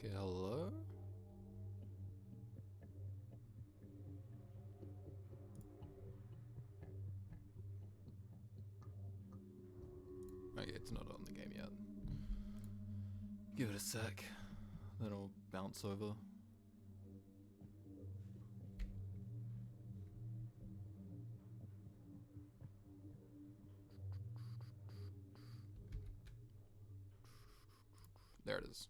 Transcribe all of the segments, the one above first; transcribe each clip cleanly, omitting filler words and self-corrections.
Okay, hello? Okay, it's not on the game yet. Give it a sec, then it'll bounce over. There it is.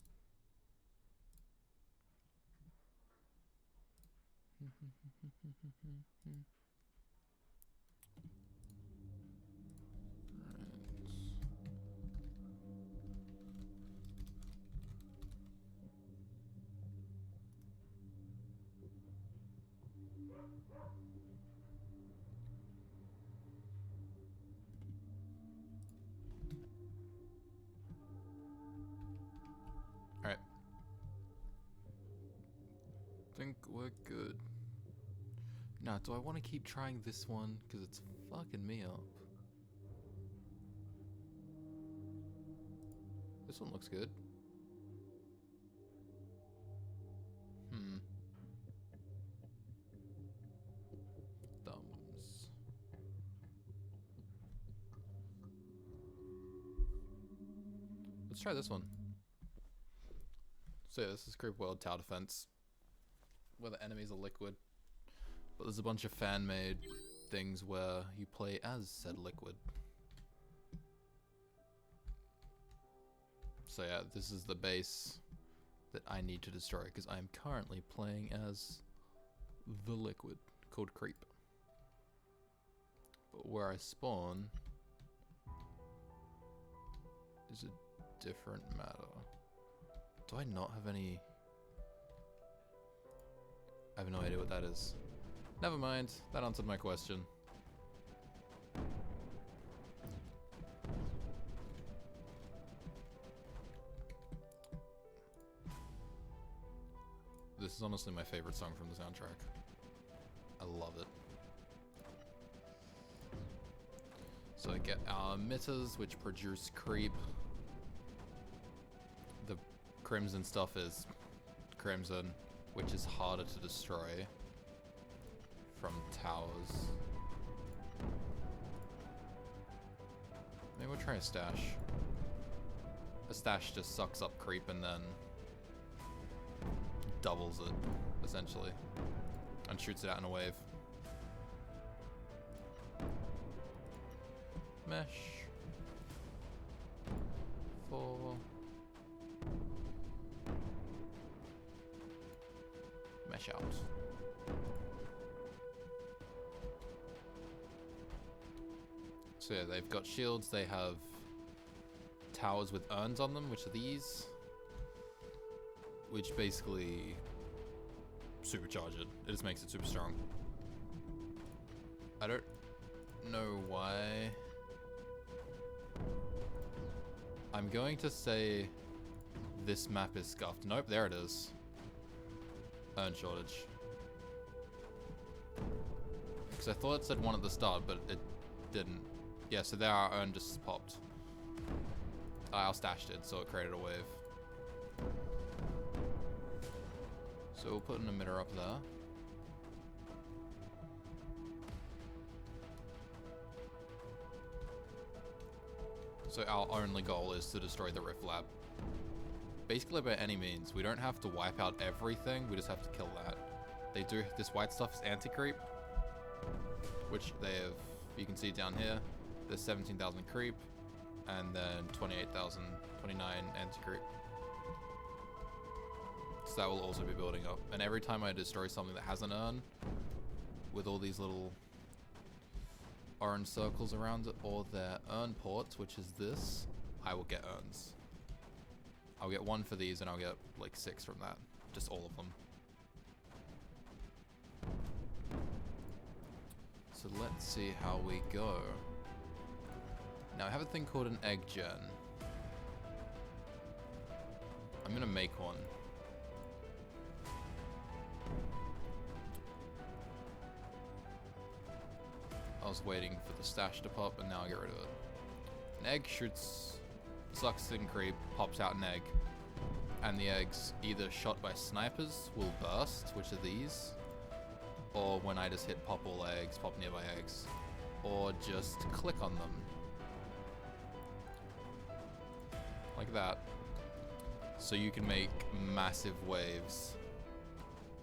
Alright. Think we're good. Now, do I want to keep trying this one? Because it's fucking me up. This one looks good. Thumbs. Let's try this one. So yeah, this is Creep World Tower Defense, where the enemies are liquid. But there's a bunch of fan-made things where you play as said liquid. So yeah, this is the base that I need to destroy, because I am currently playing as the liquid, called Creep. But where I spawn is a different matter. Do I not have any... I have no idea what that is. Never mind, that answered my question. This is honestly my favorite song from the soundtrack. I love it. So I get our emitters, which produce creep. The crimson stuff is crimson, which is harder to destroy from towers. Maybe we'll try a stash. A stash just sucks up creep and then doubles it, essentially, and shoots it out in a wave. Mesh. 4. Mesh out. So yeah, they've got shields, they have towers with urns on them, which are these, which basically supercharge it. It just makes it super strong. I don't know why. I'm going to say this map is scuffed. Nope, there it is. Urn shortage. Because I thought it said one at the start, but it didn't. Yeah, so there our urn just popped. Our stash did, so it created a wave. So we'll put an emitter up there. So our only goal is to destroy the Rift Lab. Basically by any means. We don't have to wipe out everything, we just have to kill that. They do, this white stuff is anti-creep, which they have, you can see down here, there's 17,000 creep, and then 28,029 anti-creep. So that will also be building up. And every time I destroy something that has an urn, with all these little orange circles around it, or their urn ports, which is this, I will get urns. I'll get 1 for these and I'll get like 6 from that. Just all of them. So let's see how we go. Now I have a thing called an egg gen. I'm gonna make one. I was waiting for the stash to pop and now I get rid of it. An egg shoots, sucks in creep, pops out an egg. And the eggs, either shot by snipers, will burst, which are these, or when I just hit pop all eggs, pop nearby eggs, or just click on them. Like that. So you can make massive waves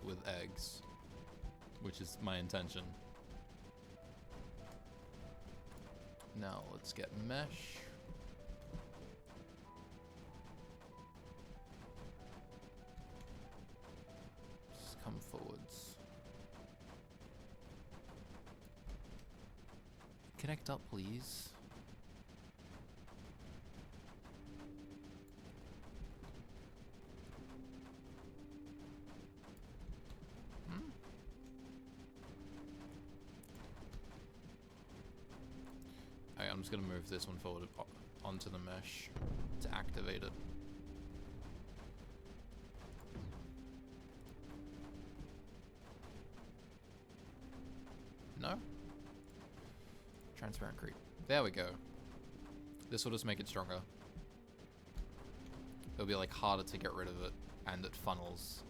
with eggs, which is my intention. Now let's get mesh. Just come forwards. Connect up, please. Okay, I'm just gonna move this one forward onto the mesh to activate it. No? Transparent creep. There we go. This will just make it stronger. It'll be like harder to get rid of it, and it funnels.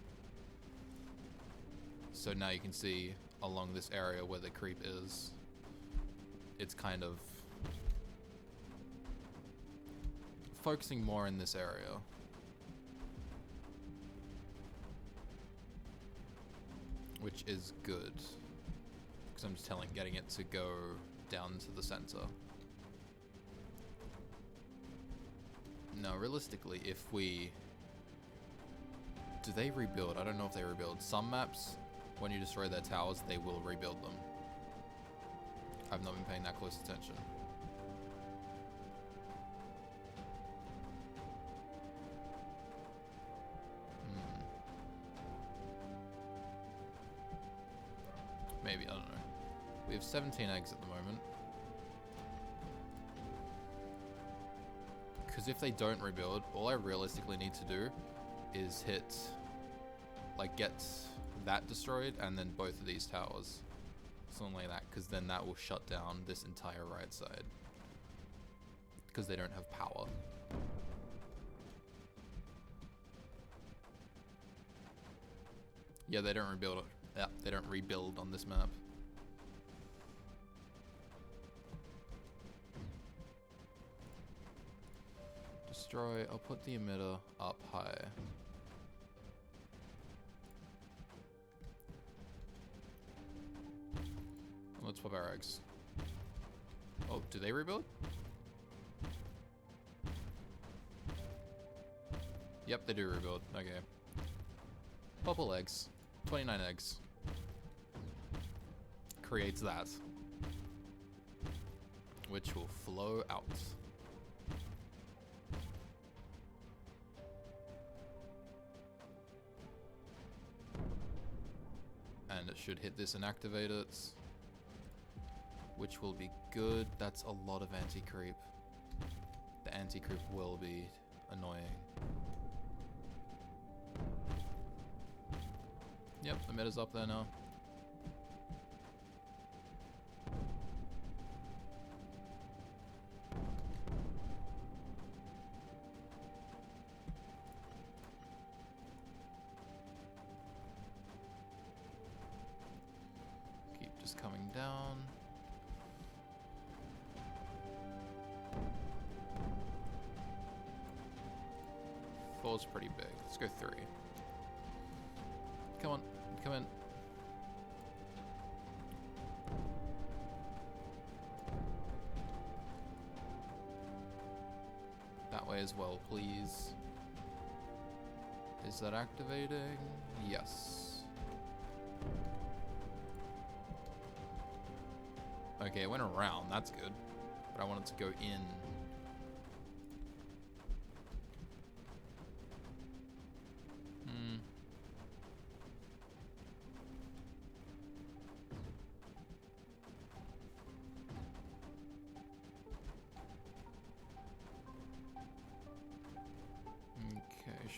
So now you can see along this area where the creep is, it's kind of focusing more in this area. Which is good. Because I'm just getting it to go down to the center. Now, realistically, if we... Do they rebuild? I don't know if they rebuild. Some maps, when you destroy their towers, they will rebuild them. I've not been paying that close attention. Maybe, I don't know. We have 17 eggs at the moment. Because if they don't rebuild, all I realistically need to do is hit, like, get that destroyed and then both of these towers. Something like that, because then that will shut down this entire right side. Because they don't have power. Yeah, they don't rebuild it. Yeah, they don't rebuild on this map. Destroy, I'll put the emitter up high. Let's pop our eggs. Oh, do they rebuild? Yep, they do rebuild. Okay. Purple eggs. 29 eggs. Creates that. Which will flow out. And it should hit this and activate it. Which will be good. That's a lot of anti-creep. The anti-creep will be annoying. Yep, the meta's up there now. Keep just coming down. Four's pretty big. Let's go 3. Come on, come in. That way as well, please. Is that activating? Yes. Okay, it went around. That's good. But I want it to go in.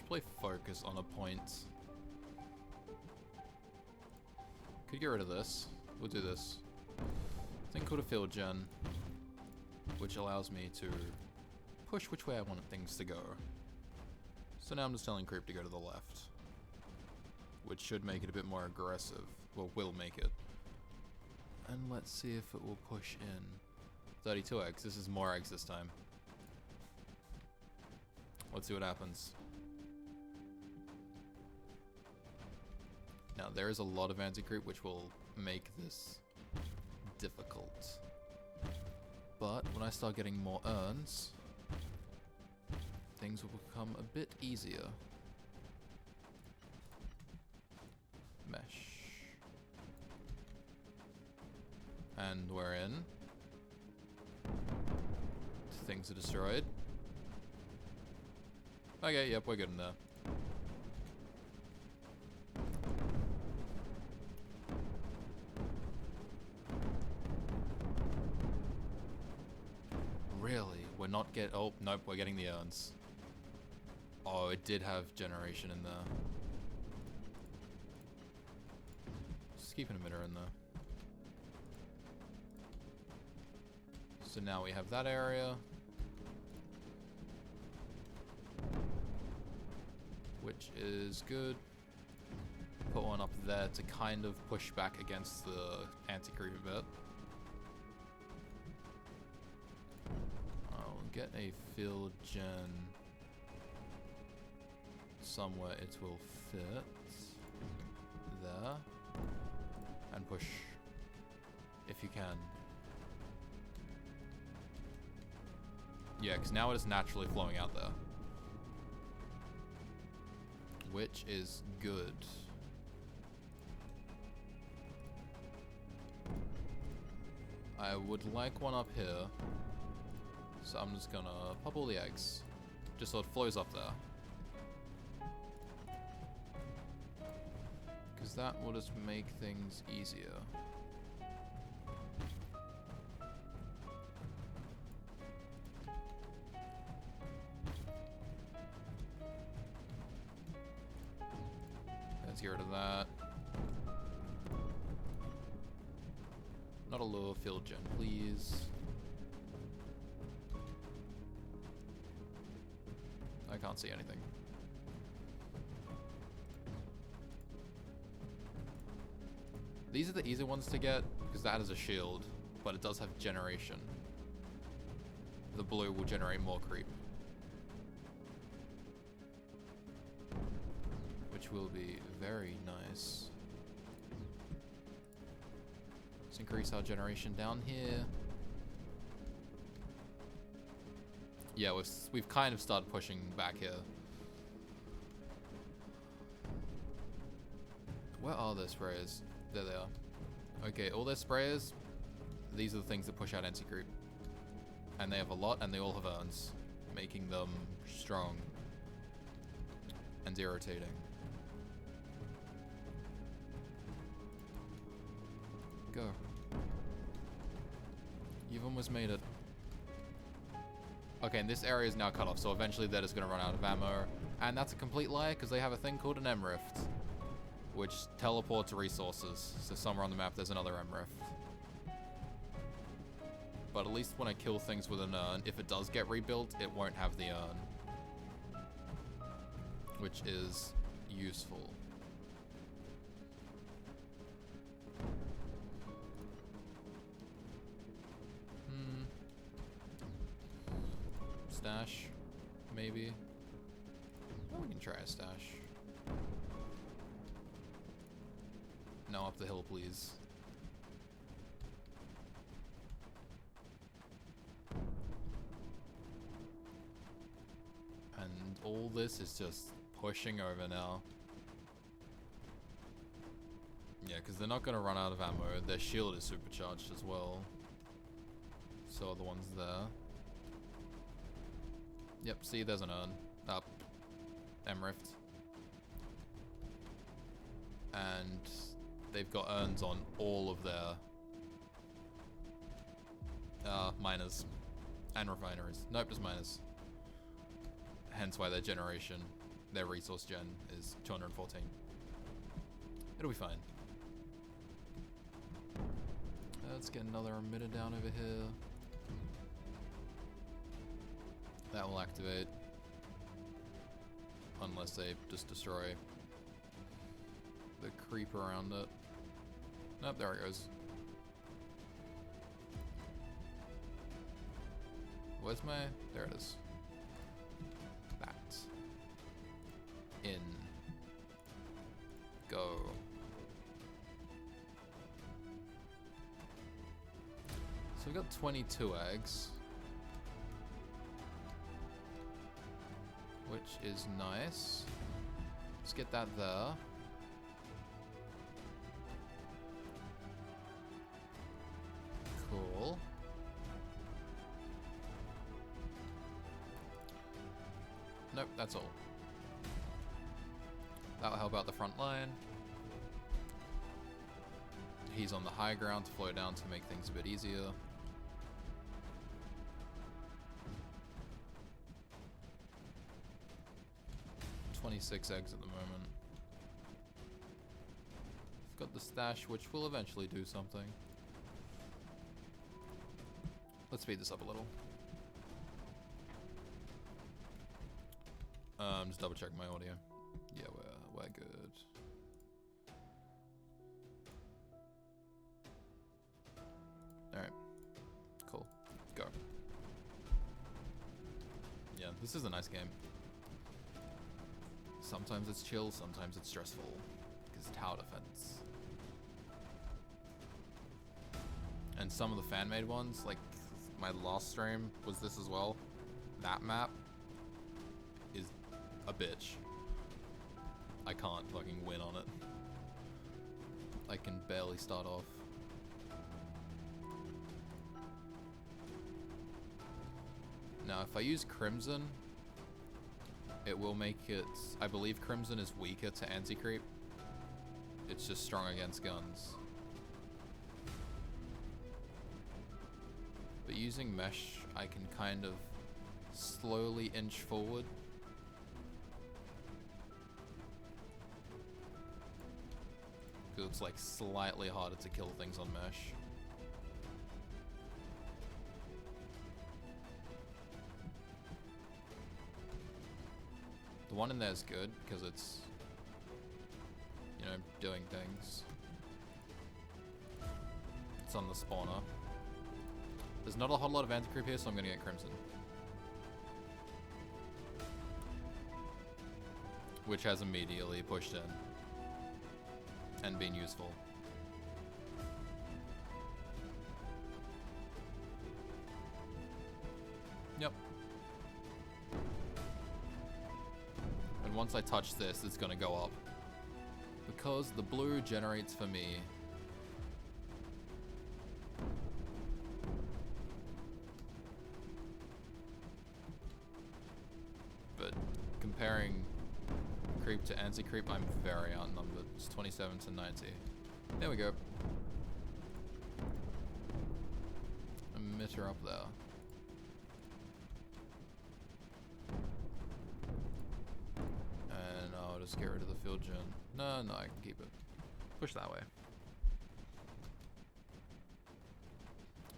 Play focus on a point. Could get rid of this. We'll do this. Thing called a field gen, which allows me to push which way I want things to go. So now I'm just telling Creep to go to the left. Which should make it a bit more aggressive. Well, will make it. And let's see if it will push in. 32 eggs. This is more eggs this time. Let's see what happens. Now, there is a lot of anti-creep, which will make this difficult. But when I start getting more urns, things will become a bit easier. Mesh. And we're in. Things are destroyed. Okay, yep, we're good in there. Really? We're not oh, nope, we're getting the urns. Oh, it did have generation in there. Just keeping a emitter in there. So now we have that area. Which is good. Put one up there to kind of push back against the anti-creep a bit. I'll get a field gen somewhere it will fit. There. And push if you can. Yeah, because now it is naturally flowing out there. Which is good. I would like one up here. So I'm just gonna pop all the eggs. Just so it flows up there. Because that will just make things easier. Let's get rid of that. Not a lower field gen, please. I can't see anything. These are the easy ones to get, because that is a shield, but it does have generation. The blue will generate more creep. Which will be very nice. Let's increase our generation down here. Yeah, we've kind of started pushing back here. Where are their sprayers? There they are. Okay, all their sprayers, these are the things that push out anti-creep. And they have a lot, and they all have urns, making them strong and irritating. Go. You've almost made it. Okay, and this area is now cut off, so eventually they're just going to run out of ammo. And that's a complete lie, because they have a thing called an M-Rift, which teleports resources. So somewhere on the map there's another M-Rift. But at least when I kill things with an urn, if it does get rebuilt, it won't have the urn. Which is useful. Stash, maybe. Oh, we can try a stash. No, up the hill, please. And all this is just pushing over now. Yeah, because they're not going to run out of ammo. Their shield is supercharged as well. So are the ones there. Yep, see, there's an urn. Up. M-Rift. And they've got urns on all of their miners. And refineries. Nope, just miners. Hence why their generation, their resource gen is 214. It'll be fine. Let's get another emitter down over here. That will activate. unless they just destroy the creep around it. Nope, there it goes. Where's my... There it is. That. In. Go. So we've got 22 eggs. Which is nice. Let's get that there. Cool. Nope, that's all. That'll help out the front line. He's on the high ground to flow down to make things a bit easier. Six eggs at the moment. I've got the stash, which will eventually do something. Let's speed this up a little. Just double check my audio. Yeah, we're good. Alright. Cool. Go. Yeah, this is a nice game. Sometimes it's chill, sometimes it's stressful. Because tower defense. And some of the fan-made ones, like my last stream was this as well. That map is a bitch. I can't fucking win on it. I can barely start off. Now, if I use Crimson, it will make it... I believe Crimson is weaker to anti-creep. It's just strong against guns. But using Mesh, I can kind of slowly inch forward. Because it's like slightly harder to kill things on Mesh. The one in there is good because it's, you know, doing things. It's on the spawner. There's not a whole lot of anti-creep here, so I'm gonna get Crimson. Which has immediately pushed in. And been useful. Yep. And once I touch this, it's gonna go up. Because the blue generates for me comparing creep to anti-creep, I'm very outnumbered. It's 27 to 90. There we go. Emitter up there. And I'll just get rid of the field gen. No, I can keep it. Push that way.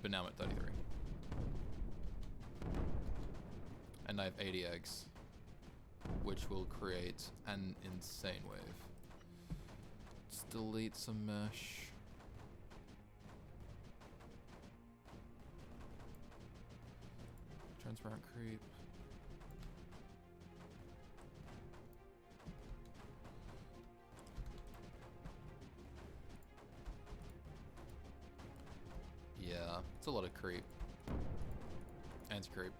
But now I'm at 33. And I have 80 eggs, which will create an insane wave. Let's delete some mesh. Transparent creep. Yeah, it's a lot of creep. Anti-creep.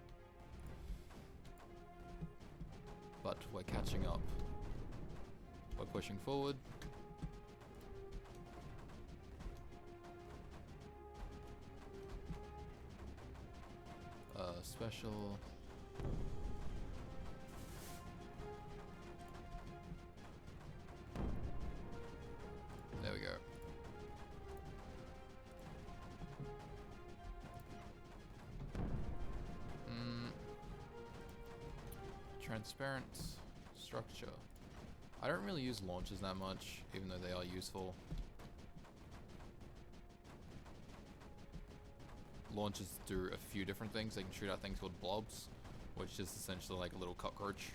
But we're catching up. We're pushing forward. Special. There we go. Transparent structure. I don't really use launches that much, even though they are useful. Launches do a few different things. They can shoot out things called blobs, which is essentially like a little cockroach.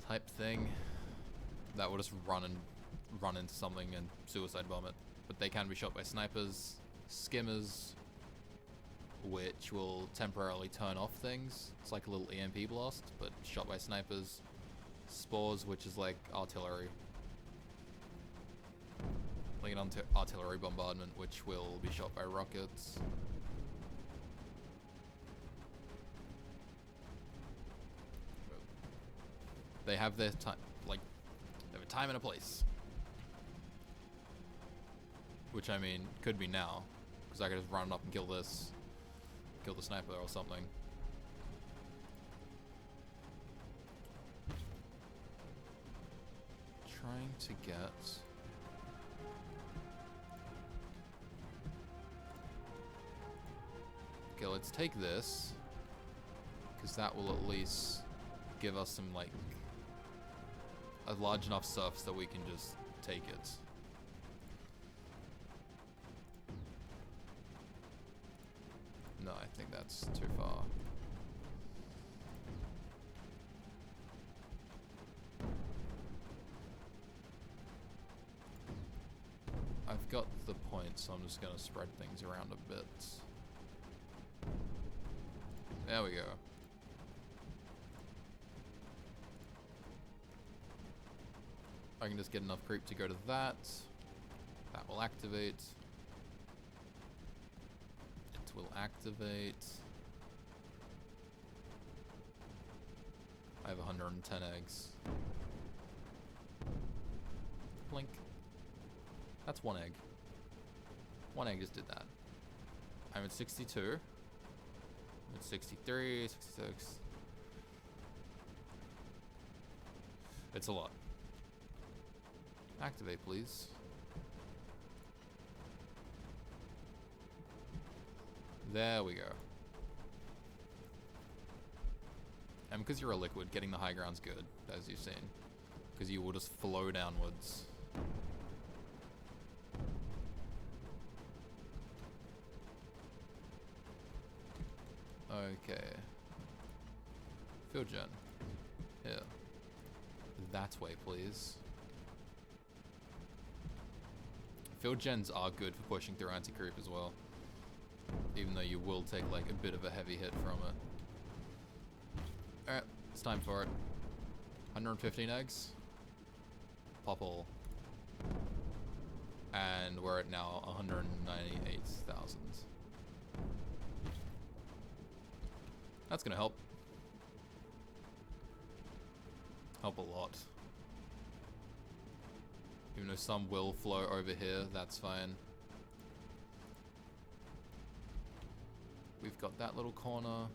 type thing that will just run into something and suicide bomb it. But they can be shot by snipers, skimmers, which will temporarily turn off things. It's like a little EMP blast, but shot by snipers. Spores, which is like artillery. Like an artillery bombardment, which will be shot by rockets. They have their time, like, they have a time and a place. Which, I mean, could be now. Because I could just run up and kill this. Kill the sniper or something. Trying to get... Okay, let's take this. Because that will at least give us some, like... a large enough surface that we can just take it. No, I think that's too far. I've got the point, so I'm just gonna spread things around a bit. There we go. I can just get enough creep to go to that. That will activate. It will activate. I have 110 eggs. Blink. That's one egg. One egg just did that. I'm at 62. I'm at 63, 66. It's a lot. Activate, please. There we go. And because you're a liquid, getting the high ground's good, as you've seen. Because you will just flow downwards. Okay. Field gen. Here. That way, please. Field gens are good for pushing through anti-creep as well. Even though you will take like a bit of a heavy hit from it. Alright, it's time for it. 115 eggs. Pop all. And we're at now 198,000. That's gonna help. Help a lot. Even though some will flow over here, that's fine. We've got that little corner.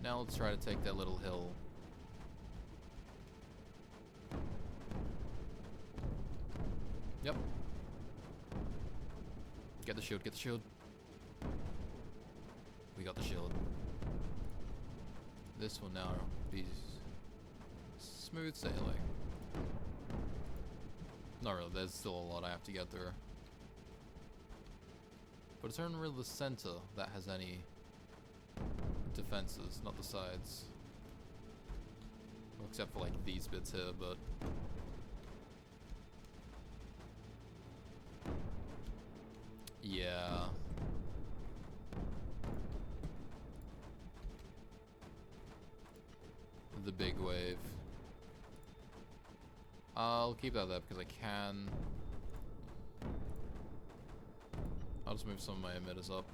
Now let's try to take that little hill. Yep. Get the shield, get the shield. We got the shield. This will now be smooth sailing. Not really, there's still a lot I have to get through. But it's only really the center that has any defenses, not the sides. Well, except for like these bits here, but... yeah. The big wave. I'll keep that there because I can. I'll just move some of my emitters up.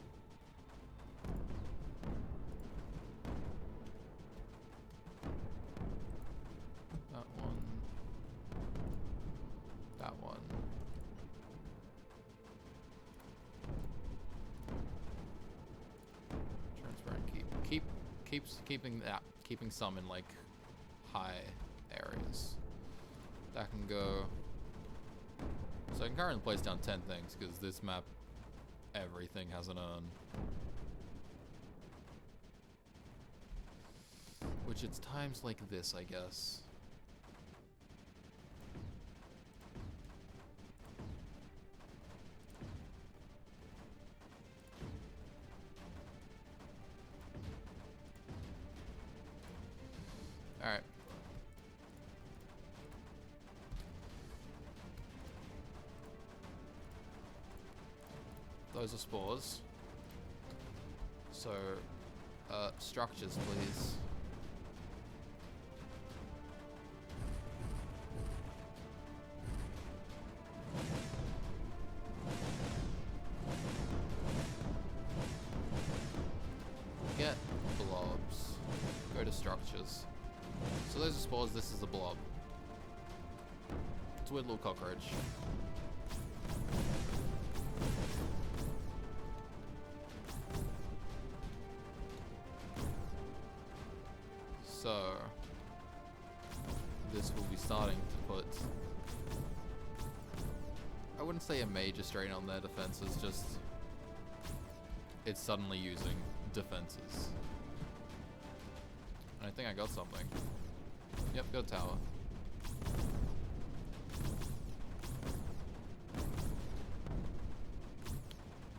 That one. That one. Transparent keeping some in like high areas. That can go. So I can currently place down 10 things because this map, everything has an urn. Which it's times like this, I guess. Alright. Those are spores. So, structures, please. Get blobs. Go to structures. So those are spores, this is a blob. It's a weird little cockroach. So, this will be starting to put, I wouldn't say a major strain on their defenses, just it's suddenly using defenses. And I think I got something. Yep, got a tower.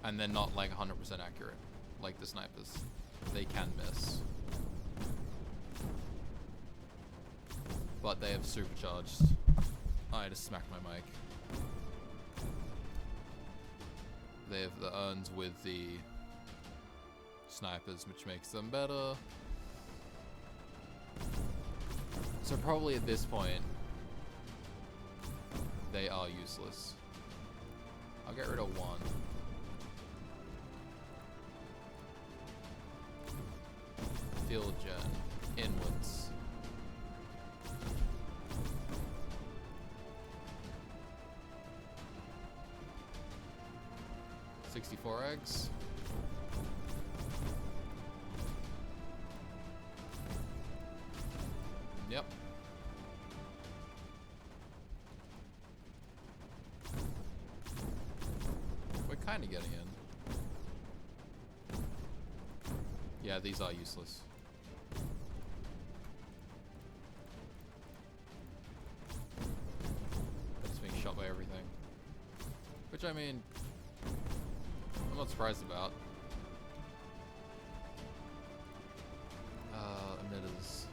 And they're not like 100% accurate, like the snipers. They can miss. But they have supercharged. I just smacked my mic. They have the urns with the snipers, which makes them better. So probably at this point, they are useless. I'll get rid of one. Field gen, inwards. $64 eggs. Yep. We're kind of getting in. Yeah, these are useless. Just being shot by everything. Which, I mean, I'm not surprised about. Emitters.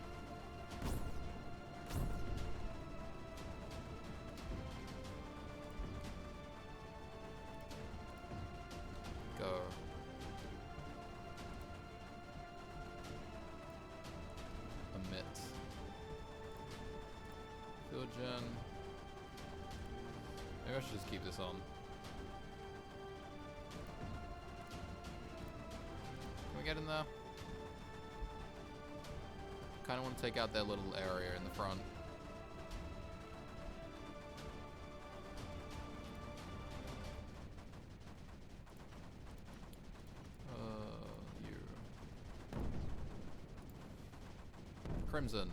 Go. Emit. Field gen. Maybe I should just keep this on. Can we get in there? Kind of want to take out their little area in the front. You. Crimson.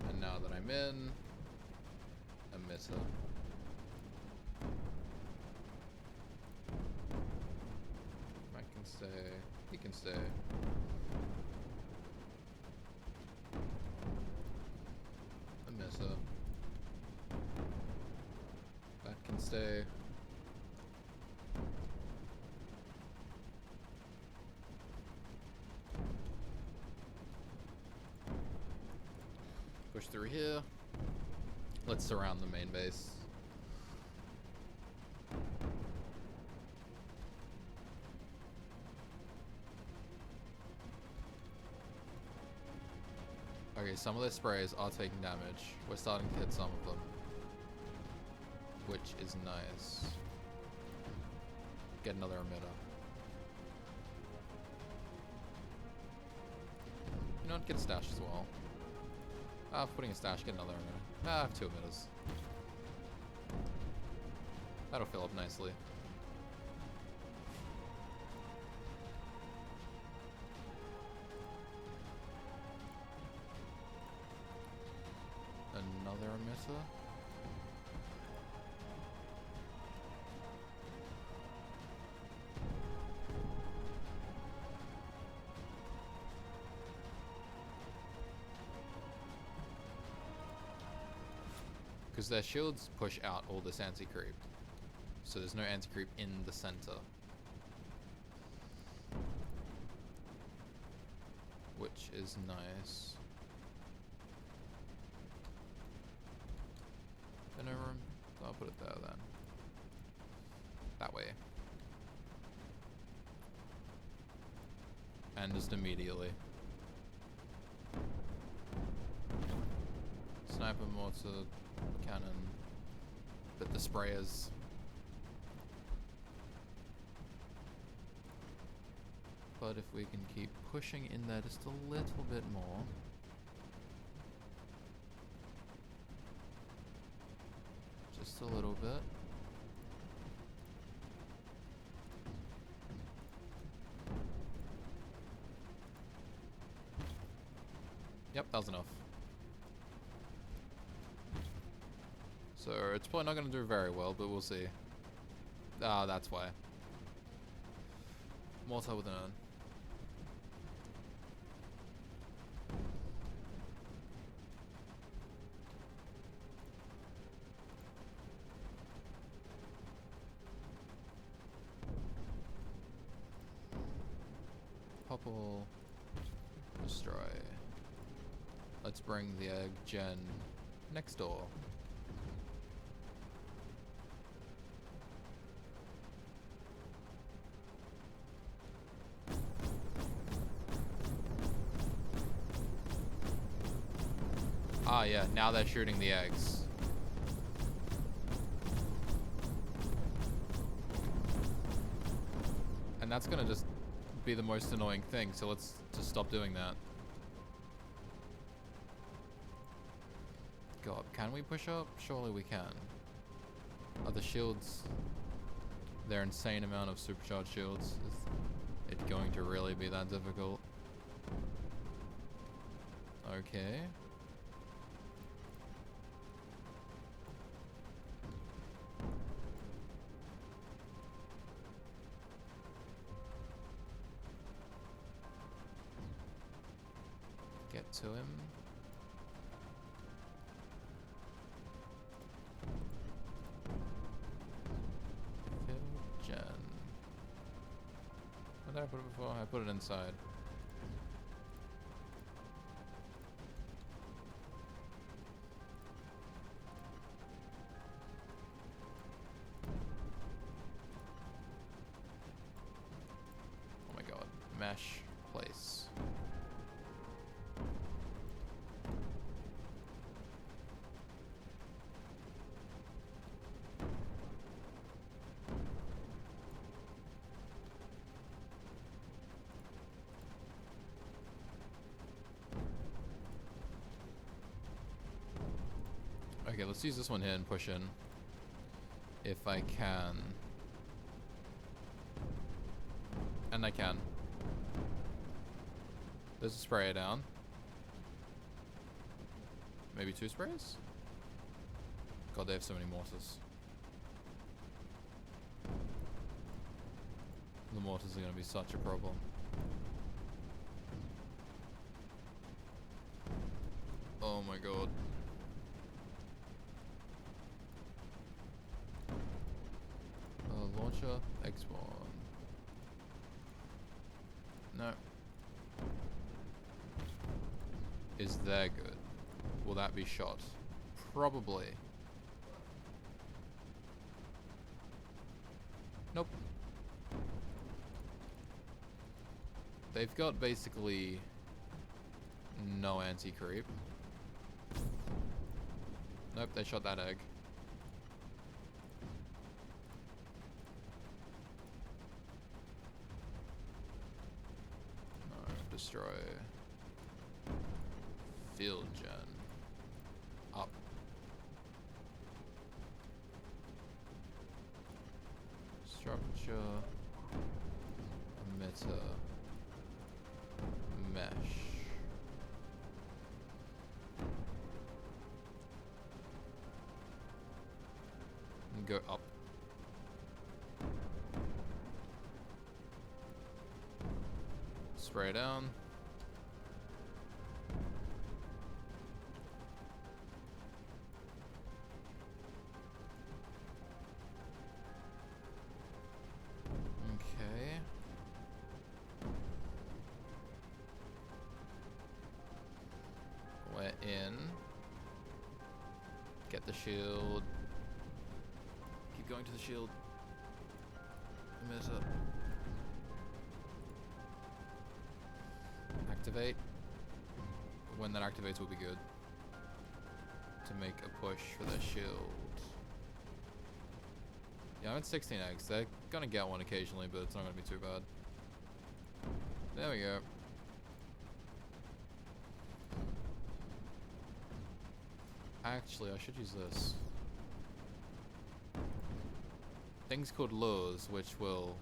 And now that I'm in, emitter. I can stay. He can stay. Emitter. That can stay. Push through here. Let's surround the main base. Okay, some of their sprays are taking damage. We're starting to hit some of them, which is nice. Get another emitter. You know what? Get a stash as well. Putting a stash, get another emitter. I have 2 emitters. That'll fill up nicely. Another emitter. Because their shields push out all this anti-creep. So there's no anti-creep in the center. Which is nice. No room. So I'll put it there then. That way. And just immediately. Sniper, mortar, cannon. But the sprayers. But if we can keep pushing in there just a little bit more. Just a little bit. Yep, that was enough. So it's probably not going to do very well, but we'll see. Ah, that's why. Mortar with an urn. Popple. Destroy. Let's bring the egg gen next door. Ah, yeah, now they're shooting the eggs. And that's gonna just be the most annoying thing, so let's just stop doing that. God, can we push up? Surely we can. Are the shields, their insane amount of supercharged shields, is it going to really be that difficult? Okay. Get to him. Field gen. Where did I put it before? I put it inside. Oh my god. Mesh place. Okay, let's use this one here and push in. If I can. And I can. There's a sprayer down. Maybe 2 sprays? God, they have so many mortars. The mortars are going to be such a problem. Oh my god. Launcher, X1. No. Is that good? Will that be shot? Probably. Nope. They've got basically no anti-creep. Nope, they shot that egg. Destroy. Field gen. Up. Structure. Emitter. Mesh. And go up. Spray down. Okay. We're in. Get the shield. Keep going to the shield. Emitter. Activate. When that activates will be good. To make a push for their shield. Yeah, I'm at 16 eggs. They're gonna get one occasionally, but it's not gonna be too bad. There we go. Actually, I should use this. Things called lures, which will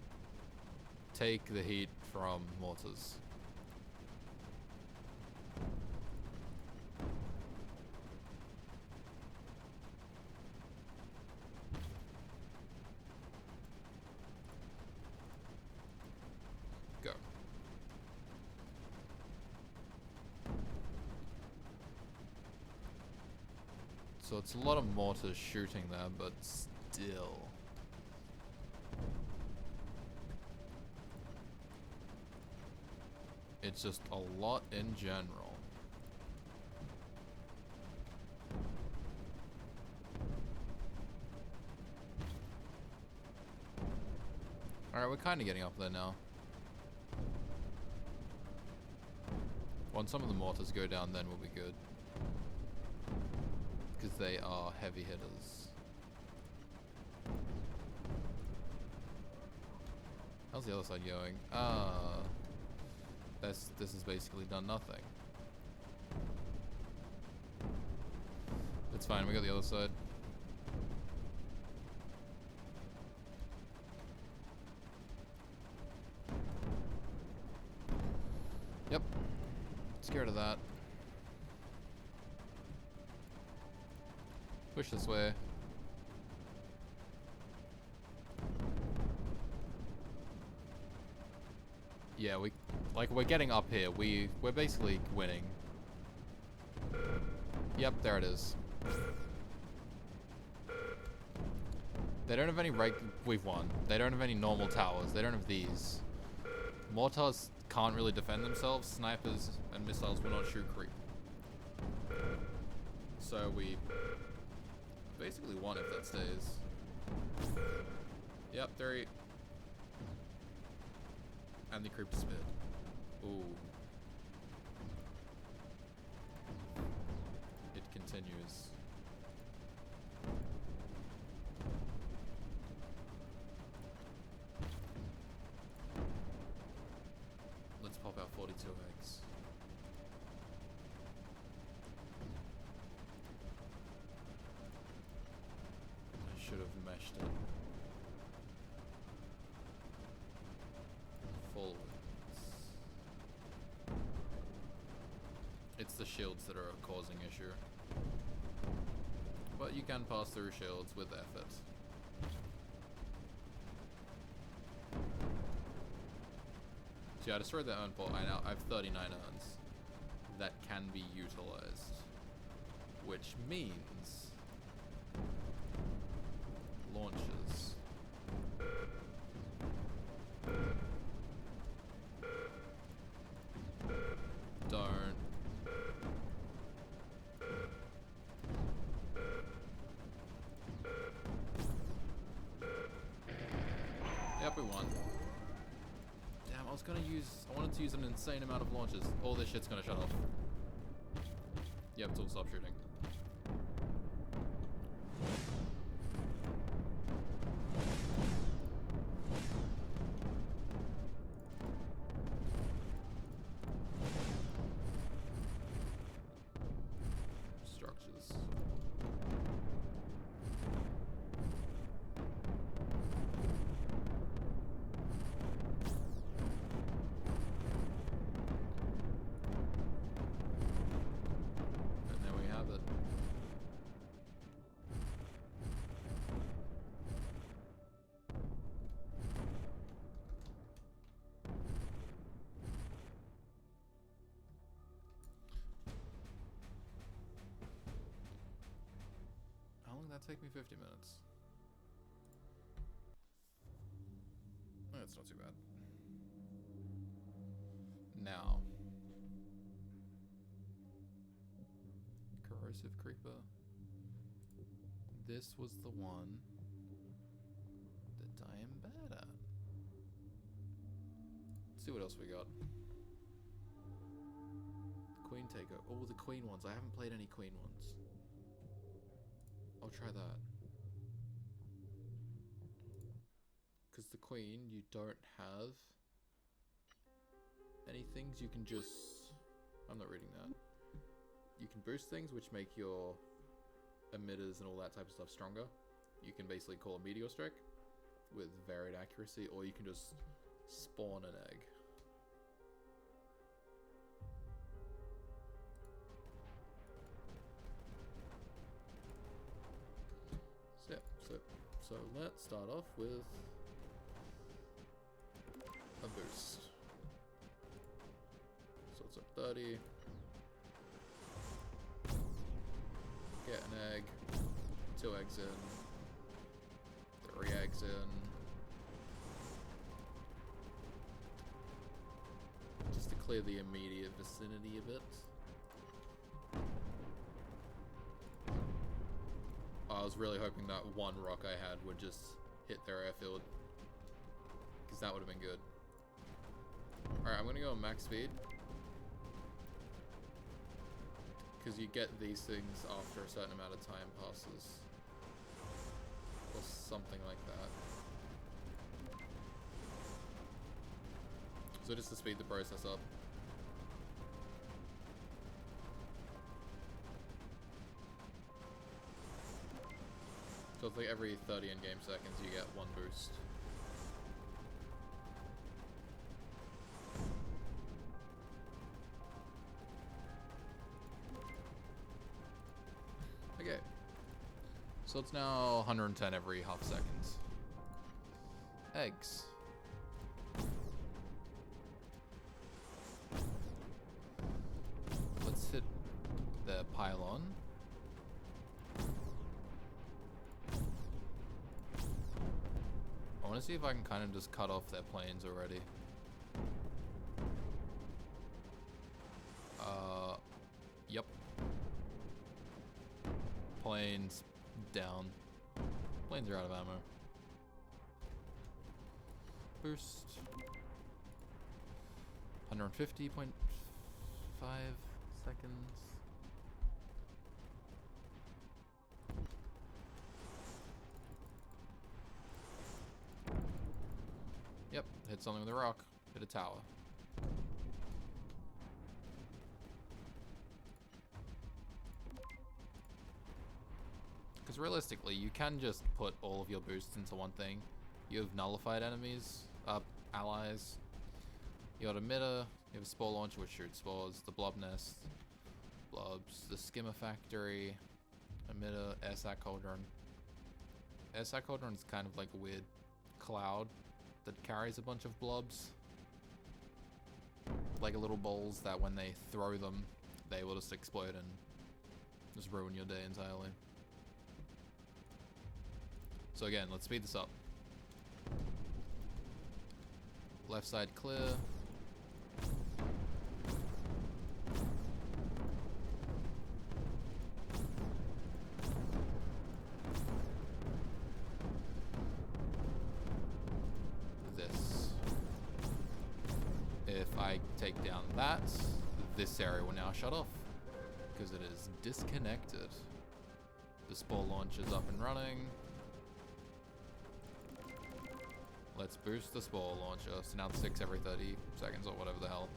take the heat from mortars. Go. So it's a lot of mortars shooting there, but still. It's just a lot in general. Alright, we're kind of getting up there now. Once some of the mortars go down, then we'll be good. Because they are heavy hitters. How's the other side going? This has basically done nothing. It's fine, we got the other side. Yep. Scared of that. Push this way. Yeah, we're getting up here. We're basically winning. Yep, there it is. They don't have any we've won. They don't have any normal towers. They don't have these. Mortars can't really defend themselves. Snipers and missiles will not shoot creep. So we basically won if that stays. Yep, 3. And the creep spit. Ooh. It continues. Let's pop out 42 eggs. I should have meshed it. Forwards. It's the shields that are causing issue. But you can pass through shields with effort. So yeah, I destroyed that urn port. I have 39 urns that can be utilized. Which means launches. Don't. Yep, we won. Damn, I wanted to use an insane amount of launches. All this shit's gonna shut off. Yep, it's all stop shooting. Structures. And there we have it. How long did that take me? 50 minutes. That's not too bad. Now. Corrosive Creeper. This was the one see what else we got. Queen Takeover. Oh, the Queen ones. I haven't played any Queen ones. I'll try that. Because the Queen, you don't have any things. You can just... I'm not reading that. You can boost things which make your emitters and all that type of stuff stronger. You can basically call a Meteor Strike with varied accuracy, or you can just spawn an egg. So let's start off with a boost. So it's at 30. Get an egg. 2 eggs in. 3 eggs in. Just to clear the immediate vicinity a bit. I was really hoping that one rock I had would just hit their airfield, because that would have been good. Alright, I'm gonna go on max speed, because you get these things after a certain amount of time passes, or something like that. So just to speed the process up. So it's like every 30 in-game seconds you get 1 boost. Okay. So it's now 110 every half seconds. Eggs. Let's hit the pylon. I want to see if I can kind of just cut off their planes already. Yep. Planes down. Planes are out of ammo. Boost. 150.5 seconds. Yep, hit something with a rock. Hit a tower. Because realistically, you can just put all of your boosts into one thing. You have nullified enemies, allies. You got emitter, you have a spore launcher which shoots spores, the blob nest, blobs, the skimmer factory, emitter, air sac cauldron. Air sac cauldron is kind of like a weird cloud that carries a bunch of blobs. Like little balls that when they throw them, they will just explode and just ruin your day entirely. So again, let's speed this up. Left side clear. This. If I take down that, this area will now shut off because it is disconnected. The spore launch is up and running. Let's boost the spore launcher. So now it's 6 every 30 seconds or whatever the hell.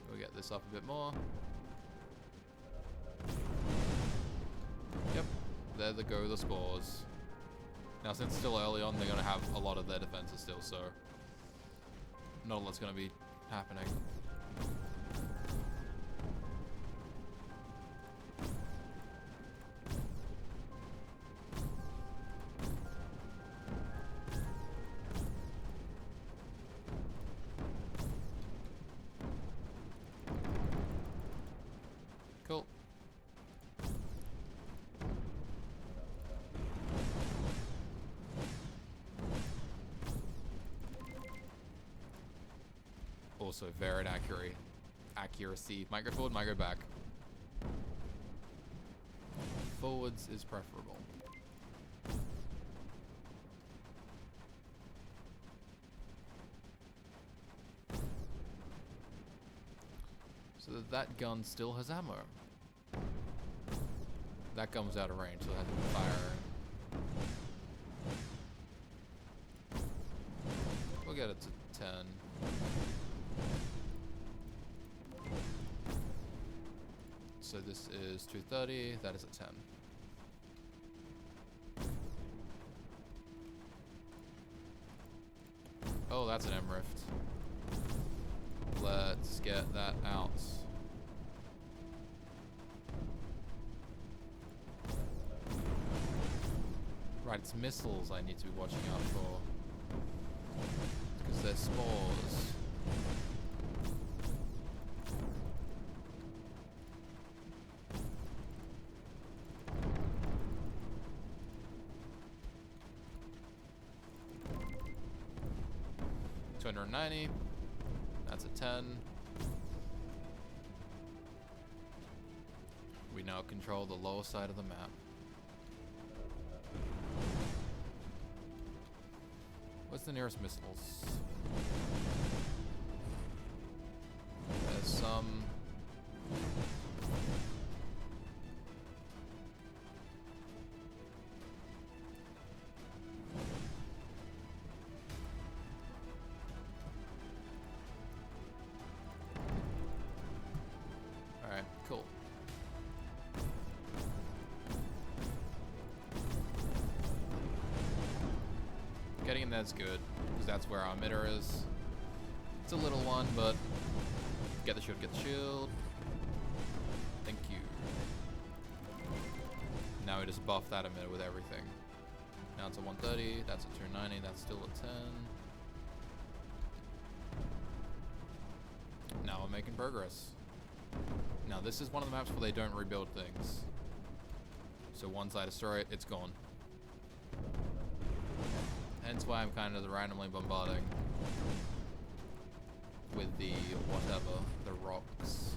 We'll get this up a bit more. Yep, there they go, the spores. Now since it's still early on, they're going to have a lot of their defenses still, so not a lot's going to be happening. Cool. Also, varied accuracy. Might go forward, might go back. Forwards is preferable. that gun still has ammo. That gun was out of range, so I had to fire it. We'll get it to 10. So this is 230, that is a 10. Oh, that's an M-Rift. Let's get that out. Right, it's missiles I need to be watching out for. Because they're spores. $290. That's a 10. We now control the lower side of the map. What's the nearest missiles? There's some. Alright, cool. Getting in there's good, because that's where our emitter is. It's a little one, but get the shield, get the shield. Thank you. Now we just buff that emitter with everything. Now it's a 130, that's a 290, that's still a 10. Now we're making progress. Now this is one of the maps where they don't rebuild things. So once I destroy it, it's gone. Hence why I'm kind of randomly bombarding with the whatever, the rocks.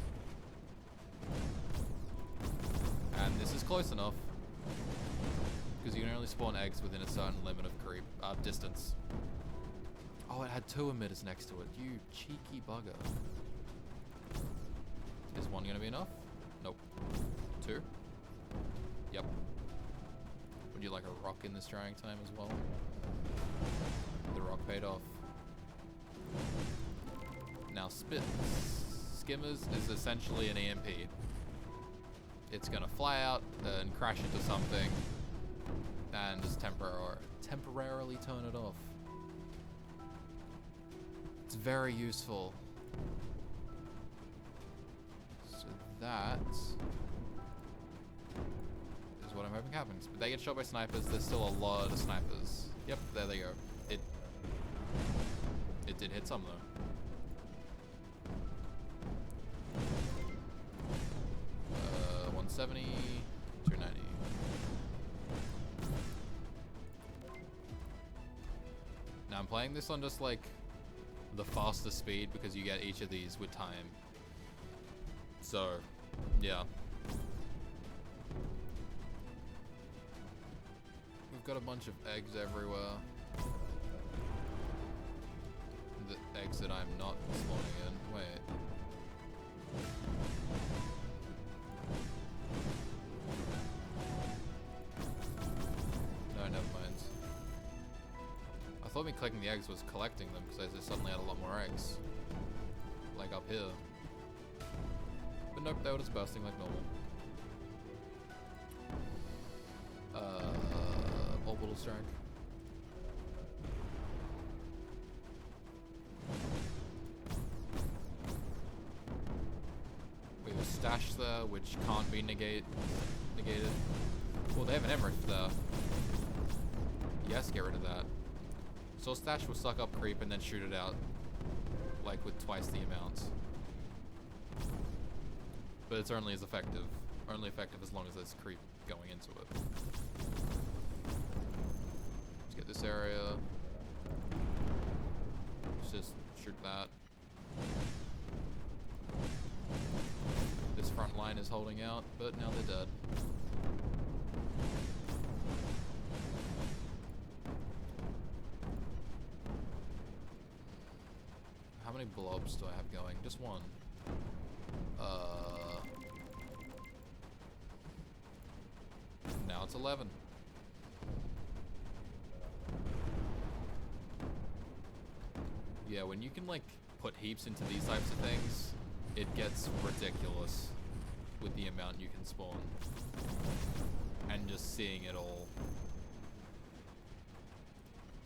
And this is close enough because you can only spawn eggs within a certain limit of creep distance. Oh, it had 2 emitters next to it. You cheeky bugger. Is 1 gonna be enough? Nope. 2? Yep. Would you like a rock in this drying time as well? The rock paid off. Now skimmers is essentially an EMP. It's gonna fly out and crash into something and just temporarily turn it off. It's very useful. So that is what I'm hoping happens. But they get shot by snipers. There's still a lot of snipers. Yep, there they go. It did hit some though. Uh, 170, 290. Now I'm playing this on just like the fastest speed because you get each of these with time. So, yeah. We've got a bunch of eggs everywhere. The eggs that I'm not spawning in. Wait. No, never mind. I thought me clicking the eggs was collecting them because I just suddenly had a lot more eggs. Like up here. But nope, they were just bursting like normal. Orbital strike. We have a stash there, which can't be negated. Well, they have an Emmerich there. Yes, get rid of that. So a stash will suck up creep and then shoot it out. Like with twice the amount. But it's only as effective. Only effective as long as there's creep going into it. Let's get this area. Let's just shoot that. This front line is holding out, but now they're dead. How many blobs do I have going? Just one. Now it's 11. Yeah, when you can like put heaps into these types of things, it gets ridiculous with the amount you can spawn. And just seeing it all.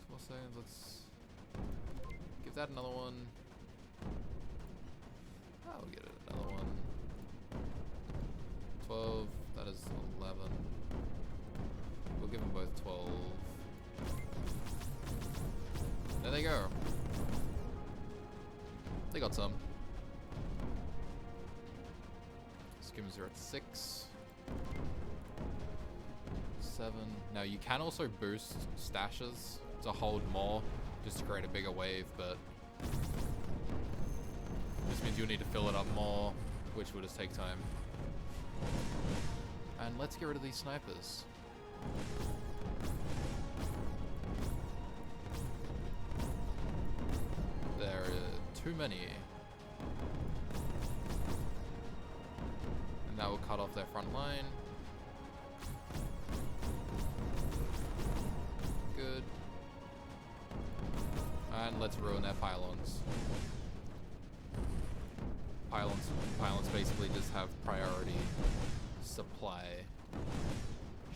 4 seconds, let's give that another one. I'll get it another one. 12, that is 11. We'll give them both 12. There they go. They got some. Skims are at 6. 7. Now you can also boost stashes to hold more, just to create a bigger wave, but this means you'll need to fill it up more, which will just take time. And let's get rid of these snipers. There are too many. And that will cut off their front line. Good. And let's ruin their pylons. Pylons basically just have priority supply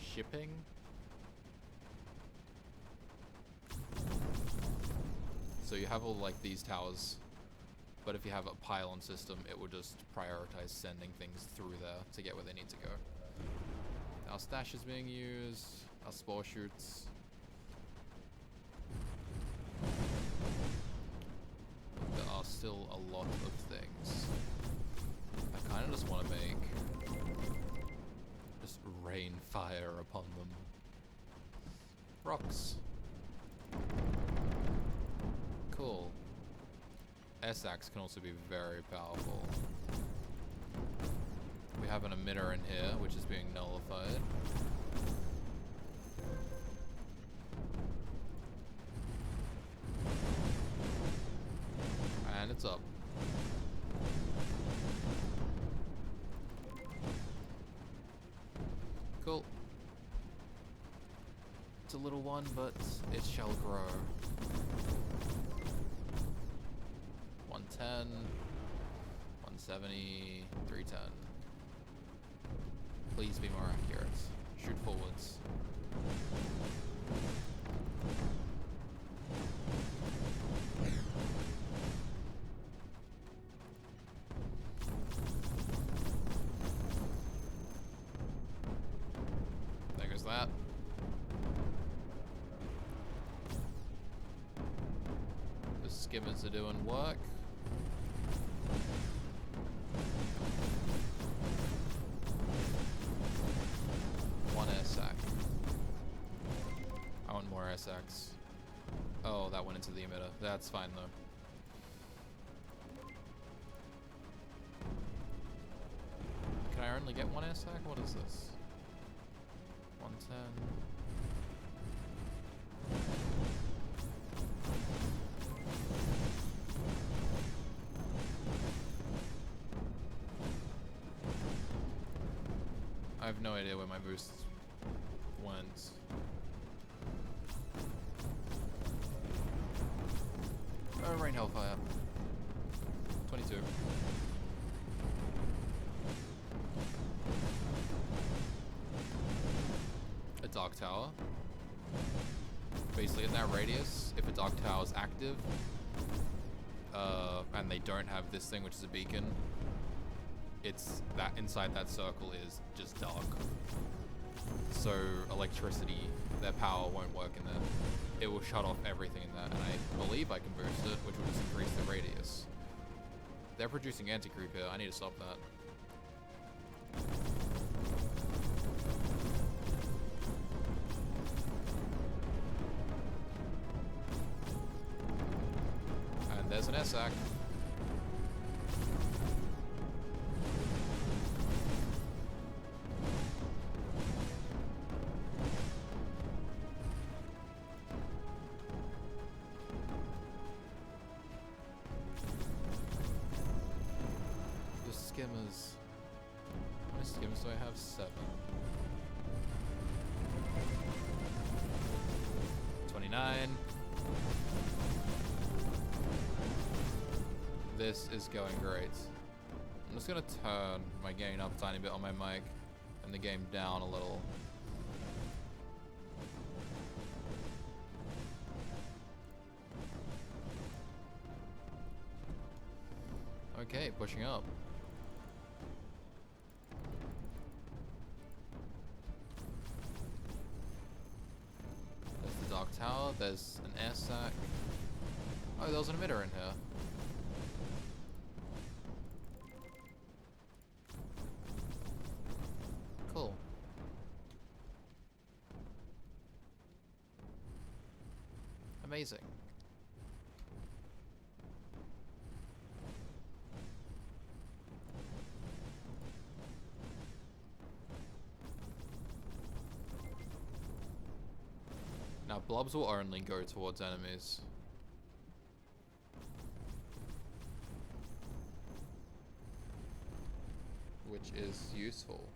shipping. So you have all like these towers, but if you have a pylon system, it will just prioritize sending things through there to get where they need to go. Our stash is being used, our spore shoots. There are still a lot of things. I kind of just want to make just rain fire upon them. Rocks. Cool. S-Axe can also be very powerful. We have an emitter in here, which is being nullified. And it's up. Cool. It's a little one, but it shall grow. 110, 170, 310. Please be more accurate. Shoot forwards. There goes that. The skimmers are doing work. One SAC. I want more SX. Oh, that went into the emitter. That's fine though. Can I only get one SAC? What is this? 110. I have no idea where my boost went. Oh, rain hellfire. 22. A dark tower. Basically in that radius, if a dark tower is active, and they don't have this thing, which is a beacon, it's that inside that circle is just dark. So electricity, their power won't work in there. It will shut off everything in that, and I believe I can boost it, which will just increase the radius. They're producing anti-creep here. I need to stop that. And there's an SAC. skimmers. How many skimmers do I have? 7. 29. This is going great. I'm just gonna turn my gain up a tiny bit on my mic and the game down a little. Okay, pushing up. There's the Dark Tower, there's an air sac. Oh, there was an emitter in here. Cool. Amazing. Now, blobs will only go towards enemies. Which is useful.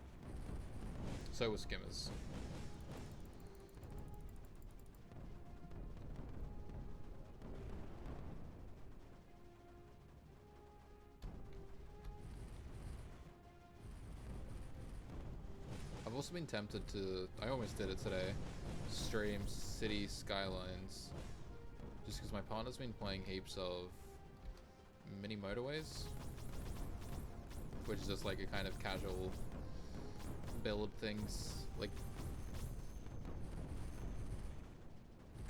So will skimmers. I've also been tempted to, I almost did it today, stream City Skylines. Just because my partner's been playing heaps of mini motorways. Which is just like a kind of casual build things, like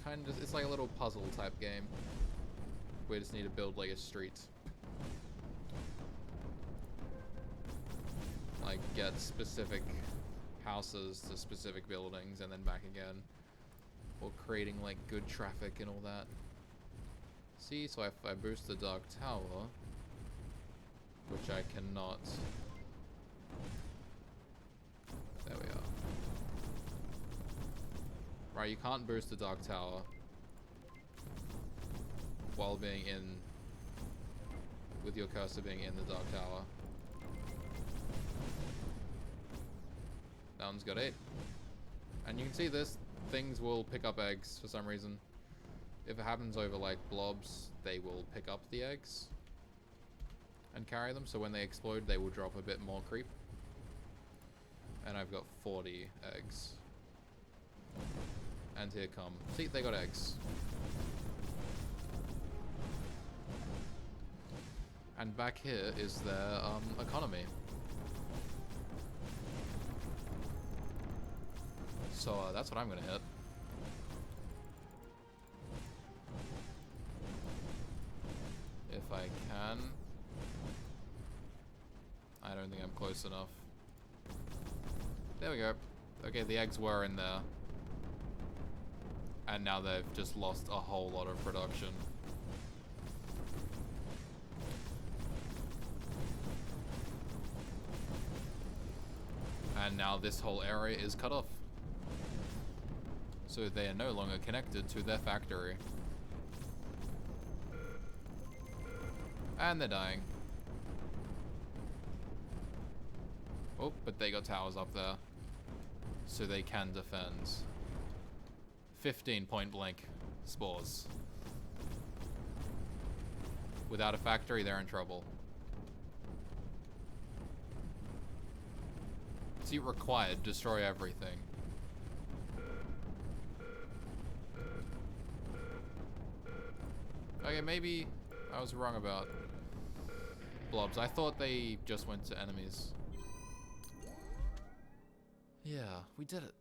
kind of, it's like a little puzzle type game. We just need to build like a street. Like get specific houses to specific buildings and then back again. Or creating like good traffic and all that. See, so if I boost the Dark Tower, which I cannot. There we are. Right, you can't boost the Dark Tower while being in, with your cursor being in the Dark Tower. That one's got 8. And you can see this, things will pick up eggs for some reason. If it happens over like blobs, they will pick up the eggs and carry them, so when they explode they will drop a bit more creep. And I've got 40 eggs. And here come, see, they got eggs. And back here is their economy. So that's what I'm gonna hit. If I can. I don't think I'm close enough. There we go. Okay, the eggs were in there. And now they've just lost a whole lot of production. And now this whole area is cut off. So they are no longer connected to their factory. And they're dying. Oh, but they got towers up there. So they can defend. 15 point blank spores. Without a factory, they're in trouble. See, required, destroy everything. Okay, maybe I was wrong about blobs. I thought they just went to enemies. Yeah, we did it.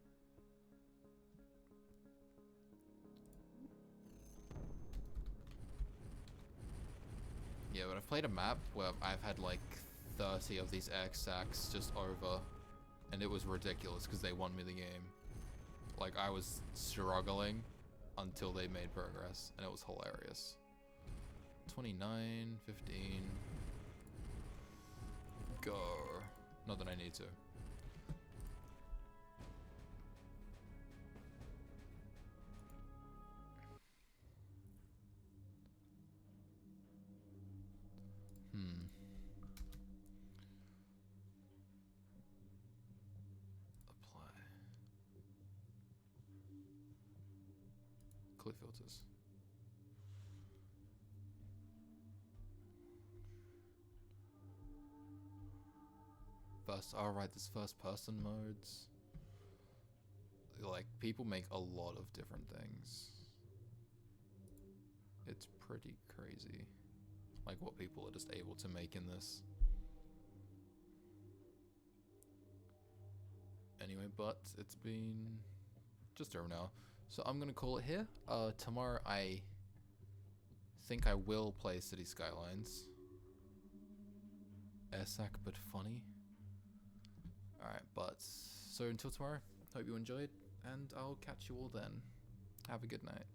Yeah, but I've played a map where I've had like 30 of these X-Sacks just over, and it was ridiculous because they won me the game. Like, I was struggling until they made progress, and it was hilarious. 29, 15. Go. Not that I need to. Split filters. Alright, there's first person modes. Like, people make a lot of different things. It's pretty crazy. Like, what people are just able to make in this. Anyway, but it's been just over now. So I'm gonna call it here. Tomorrow I think I will play City Skylines. Airsack, but funny. Alright, but so until tomorrow, hope you enjoyed, and I'll catch you all then. Have a good night.